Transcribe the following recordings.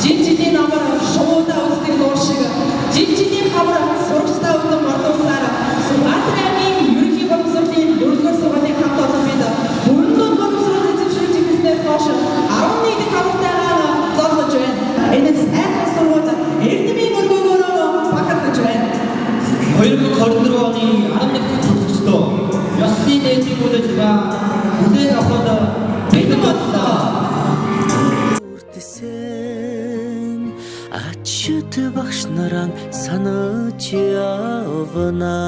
Жинжиний намар шуудаа үздэг нуур шиг жинжиний хавар сурагчдаа үзэн мартуулсаар Сүхбаатар аймгийн ерөнхий боловсролын 4-р сургуулийн хамт олон бид бүрэн боловсролын зөвшөөрөл хийснээс хойш 11 дэх хавтайгаар зоолгож байна. Энэ сайхан сургууль эрдэмийн өргөөгөөрөө бахархаж байна. 2024 оны 11 дахь сургалтдоо ёсны нээжийн үйлчлэгээ бүлээн авахд бэлэн боллоо. Ачт багш нараа санаж явнаа.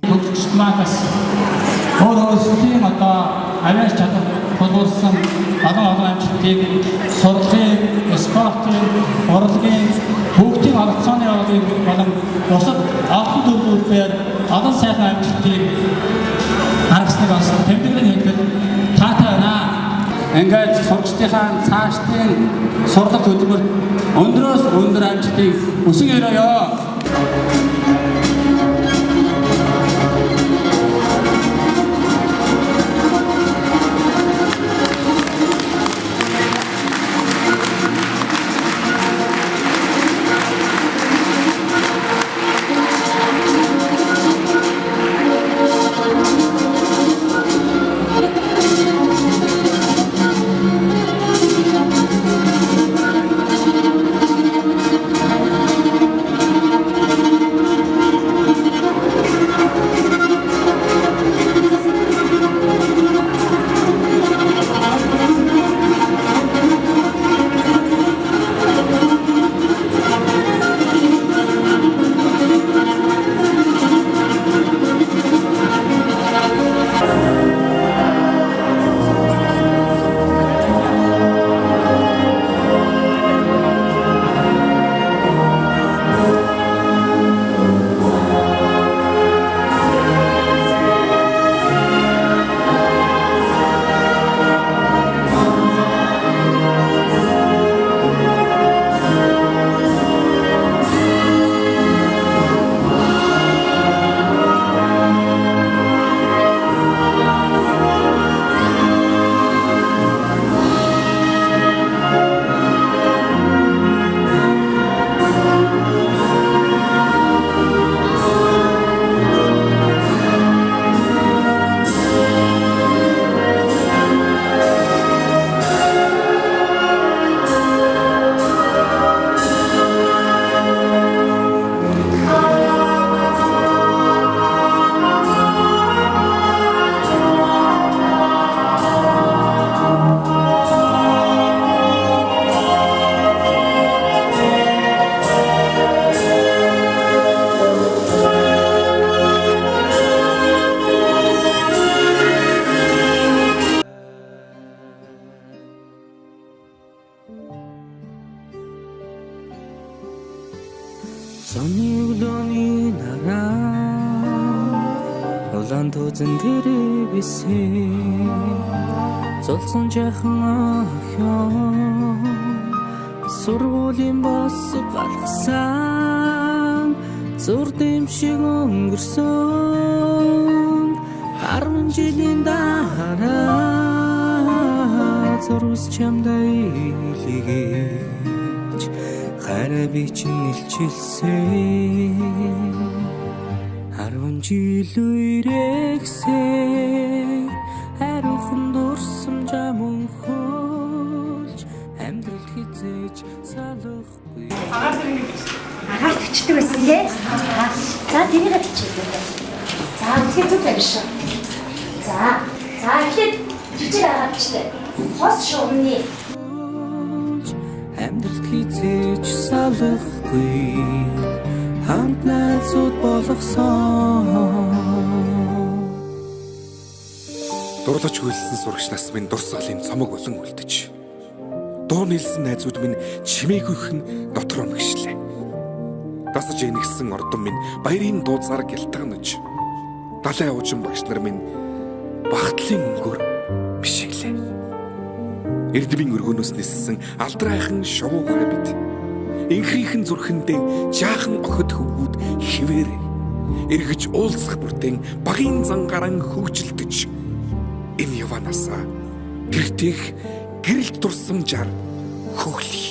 Төгсгчмаас өөрөөсийн одоо авиач чадах боловсон олон амжилтыг сургалтын, спортын, урлагийн, хүүхдийн оролцооны явдлыг болон бусад олон төрөлөөр олон сайхан амжилтыг харгасныг бас тэмдэглэн хэлэхэд таатай байна. Ингээд сургалтынхаа цаашдын сурлаг хөтөлбөрт өндрөөс өндөр амжилтыг өсгөн өрөөё. Сонирхолтой нараа улаан тузан дээр бисээ золсон жахан охин сургуулийн бос галгасан зурдэм шиг өнгөрсөн 10 жилийн дараа зурус чамдаа илгээж хараа би чинь илчилсэн 10 жил үрэгсээ хариухан дурсам жамун хөлж амьдрал хизээж салахгүй агаар төчдөг байсан тий. За тэрийг бичээ. За үзэх зүг тавьж шүү. За эхлээд жижиг агаар бичээ. хос шугамны. Амьдралд хизээч салахгүй хамт найзууд болгосон. Дурлаж хүлсэн сурагч нас минь дурсгалын цомог болон үлдэж. Дуу нийлсэн найзууд минь чимээгүйхэн дотор өнгөшлээ. Дасаж инэгсэн ордон минь баярын дууцаар гялтганаж. Далайн уужин багш нар минь багтлын өнгөөр бишиглээ. Эрдмийн өргөнөөс ниссэн алдрайхан шовуухай бид. Инхрийнхэн зүрхэндээ жаахан охид хөвгүүд хിവэр. Эргэж уулзах бүртэн багийн зангаран хөгжилдөж. Энэ яванасаа гэртэх гэрэлт дурсамжаар хөглөе.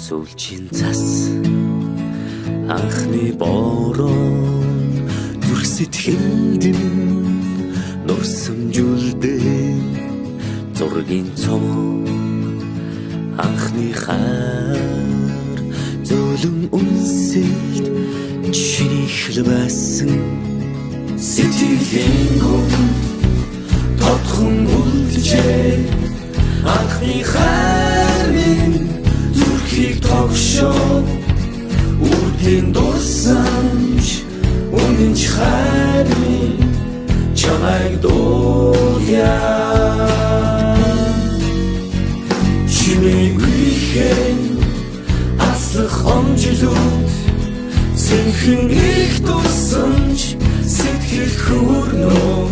Сүүлчийн цас анхны бороо зүрх сэтгэлд нурсамжуулдээ зургийн цом анхны хайр зөөлөн үнсэлд чиний байсан сэтгэлийн гүн тодхон үлджээ анхны хайр минь зүрхийг тогшоо үрдийн дурсамж үнэнч хайр минь чамайг дуулъя чимээгүйхэн аслах омжилууд сэнхэн их дурсамж сэтгэл хүрнөө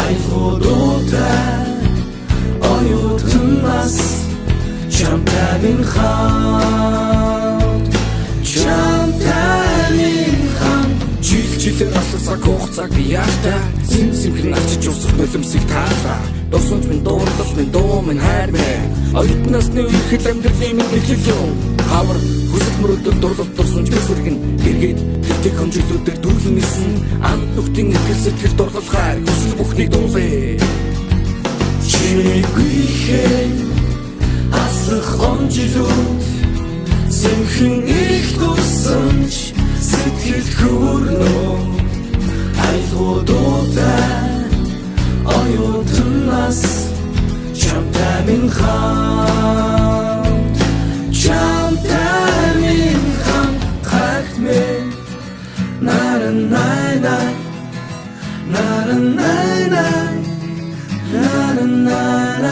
айлгуудаа оюутнаас чамтай минь хамт жилээр алсах хугацааг би яахтаа симхэн ачиж усах нулимсыг таалаа дурсамж минь дуурлал минь дуу минь хайр минь оюутнасны үеийн амьдралын минь мэдлэл юм хавар хүсэл мөрөдөл дурлал дурсамж бисэргэн эргээд тэгтэг хэмжүүлүүдээр дүүрэн нисэн амт нүхтийн итгэл сэтгэл дурлал хайр хүсэл бүхнийг дуулъя чимээгүйхэн аслах омжилууд сэнхэн их дурсамж сэтгэл хүрнөө айлгуудаа оюутнаас чамтай минь хамт хагт минь на-на-на-на на-на-на-на на-на-на-на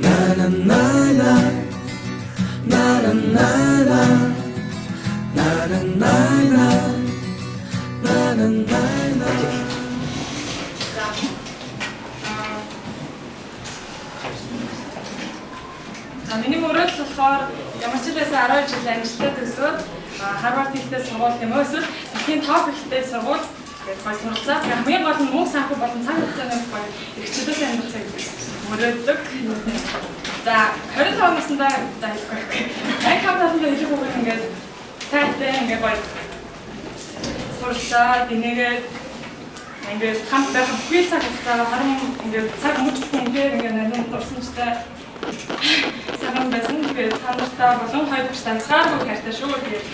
на-на-на-на Миний мөрөдөл болохоор ямар ч байсан 10 жил амжилттай төгсөөд Харвард ихтэй сургууль юм уу эсвэл дэлхийн топ ихтэй сургууль гэж гой суралцаад хамгийн гол нь мөнгө санхүү болон цаг хугацааны гой эрхчлөлтэй амьдралыг мөрөддөг. За 25 наснда за хэлэхгүй. Айхавтаасаа хэлэх үг ингээд таатай ингээд гой суралцаад инээгээд ингээд хамт байх бүхий цаг хугацаа харин ингээд цаг мөчтөн ингээд нарийн дурсамжтай саган байсан. Тэгээд та нартай болон хоёр дахь танцгааргүй хайртай шүү. Тэгээд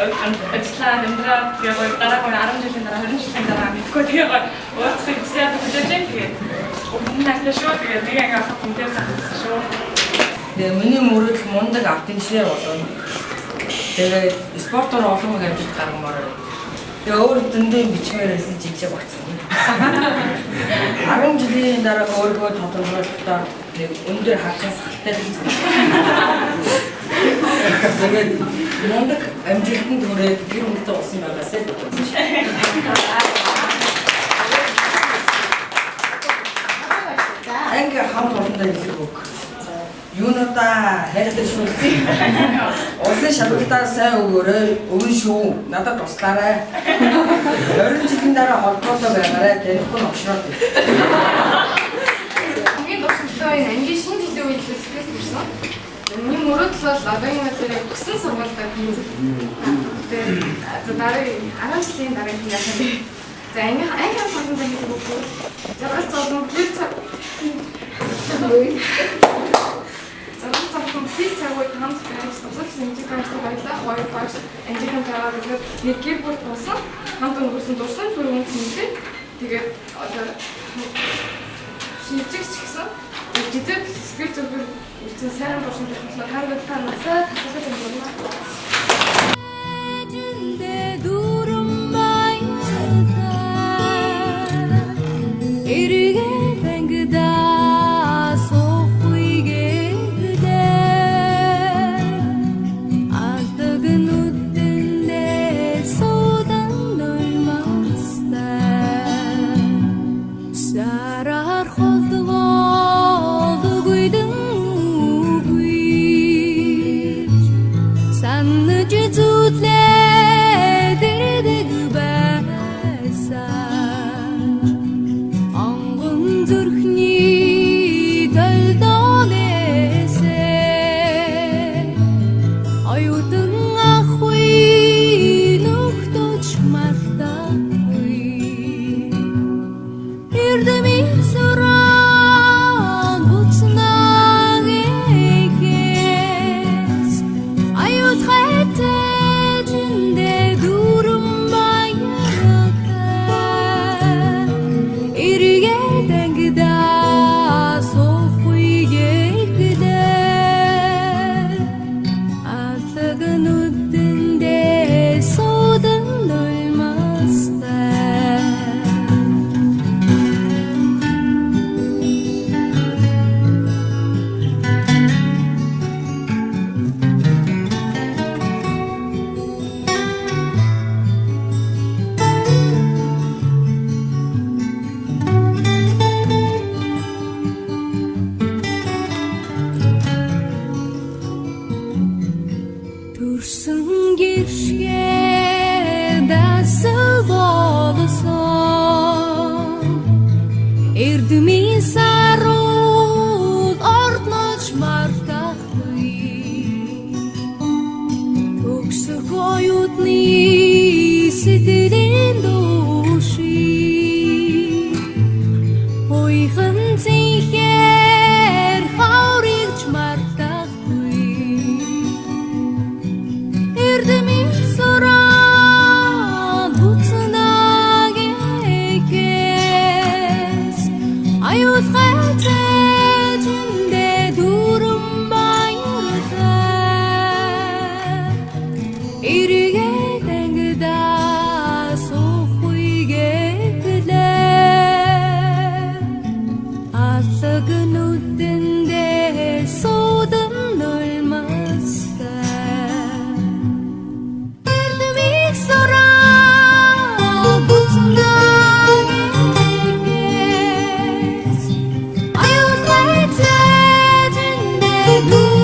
ажлаа амьдраад тэгээд дараа 10 жилийн дараа 20 жилийн дараа мэдгүй тэгээд ууцхыг хүсээд хүлээж тэгээд өмнө нь шүү. Тэгээд нэг анги авах юм дээр санагдсан шүү. Тэгээ миний мөрөдөл мундаг автомобилээр болоо. Тэгээд спортоор олон их амжилт гаргамаар. Тэгээ өөр дэндээ бичмээр байсан жижиг багцсан. 10 жилийн дараа өөрийгөө тодорхойлохдоо нэг өндөр хацаас хальтай байсан. Тэгээд мундаг амжилтанд хүрээд гэр бүлтэй болсон байгаасаа бодсон шээ. Анги хамт олондоо хэлэх үг. Юунуудаа хайртай шүү. Улсын шалгалтаар сайн өгөөрэй. Өвөн шүү. Надад туслаарай. 20 жилийн дараа холбоотой байгаарай. Телефон огшроод. хамгийн дурсамжтай энэ ангийн шинэ хэлсгээс ирсэн. Миний мөрөд бол одоогийн мэдлэг өгсөн сургуультай бий. Тэгээд дараагийн 10 жилийн дараа яасан бэ? За анги хамгаалсан гэдэг үг. Жаргал цаасан плюс комплект цагууд хамт байж тусах синтекрант байлаа. Хоёр багш ангийн таваар нэг гэр бүл болсон. Хамт өнгөрсөн дурсан бүрэн зинтэй. Тэгээд одоо шийдэж гисэн. Гэтэл сэтгэл зүрх үлдсэн сайн болсон технологи хангад танасаа татгаж байна. Blue